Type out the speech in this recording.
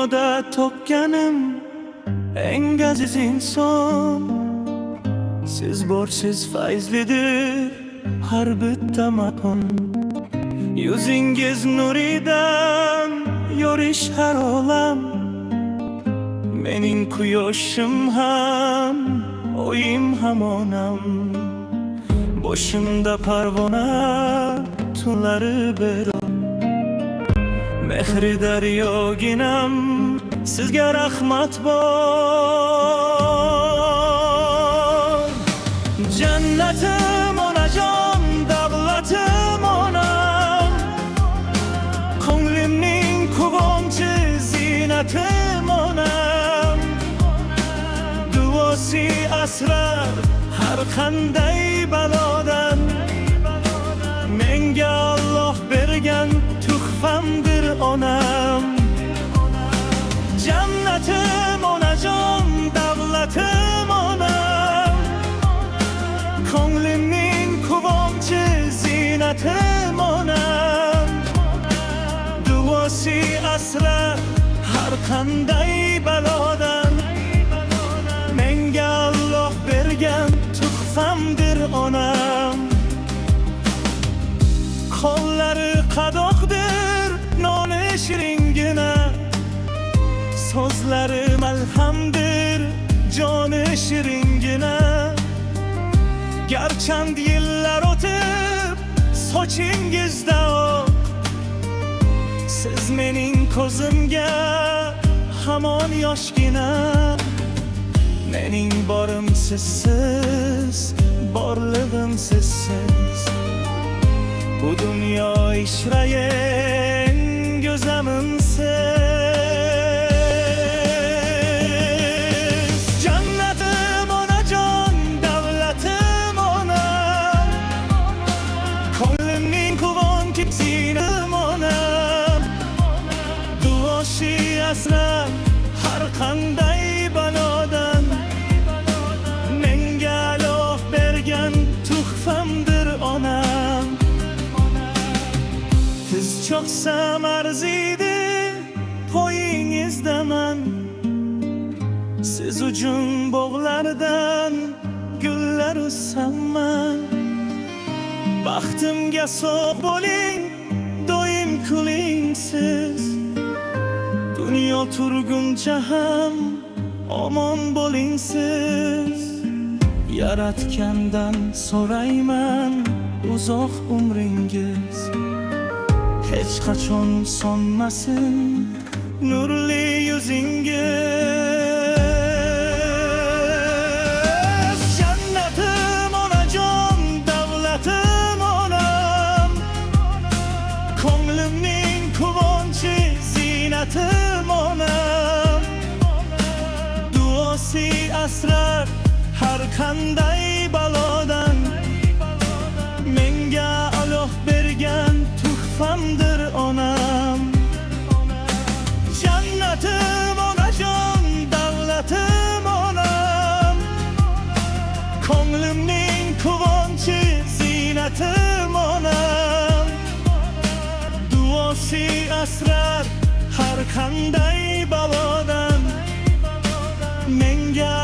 Dunyoda topganim eng aziz inson siz borsiz fayzlidir har bitta makon. Yuzingiz nuridan yorish har olam, mening quyoshim ham oyim ham onam. Boshimda parvona tunlari beron, mehri daryoginam sizga rahmat bor. Jannatim onajon, davlatim onam, ko'nglimning quvonchi zinatim onam. Duosi asrar har qanday balodan, menga Alloh bergan tuhfamdir onam. Jannatim onajon, davlatim onam, ko'nglimning quvonchi zinatim onam. Duosi asrar har qanday balodan, menga Alloh bergan tuhfamdir onam. Qo'llari qadoqdir noni shiringina, so'zlari malhamdir joni shiringina. Garchand yillar o'tib sochingizda oq, siz mening ko'zimga hamon yoshgina. Mening borim sizsiz, borlig'im sizsiz. Bu dunyo ishrayin go'zamimsiz. Jannatim onajon, davlatim onam, ko'nglimning quvonchi zinatim onam. Duosi asrar har qanday balodan, menga Alloh bergan tuhfamdir onam. Tiz cho'ksam arziydi poyingizdaman, siz uchun bog'lardan gullar o'ssamman. Baxtimga sog' bo'ling, doim kuling siz. Dunyo turguncha ham omon bo'ling siz. Yaratgandan so'rayman uzoq umringiz, hech qachon so'nmasin nurli yuzingiz. Jannatim onajon, davlatim onam, ko'nglimning quvonchi zinatim onam. Duosi asrar har qanday balodan, menga Alloh bergan tuhfamdir onam. Jannatim onajon, davlatim onam, ko'nglimning quvonchi zinatim onam. Duosi asrar har qanday balodan, menga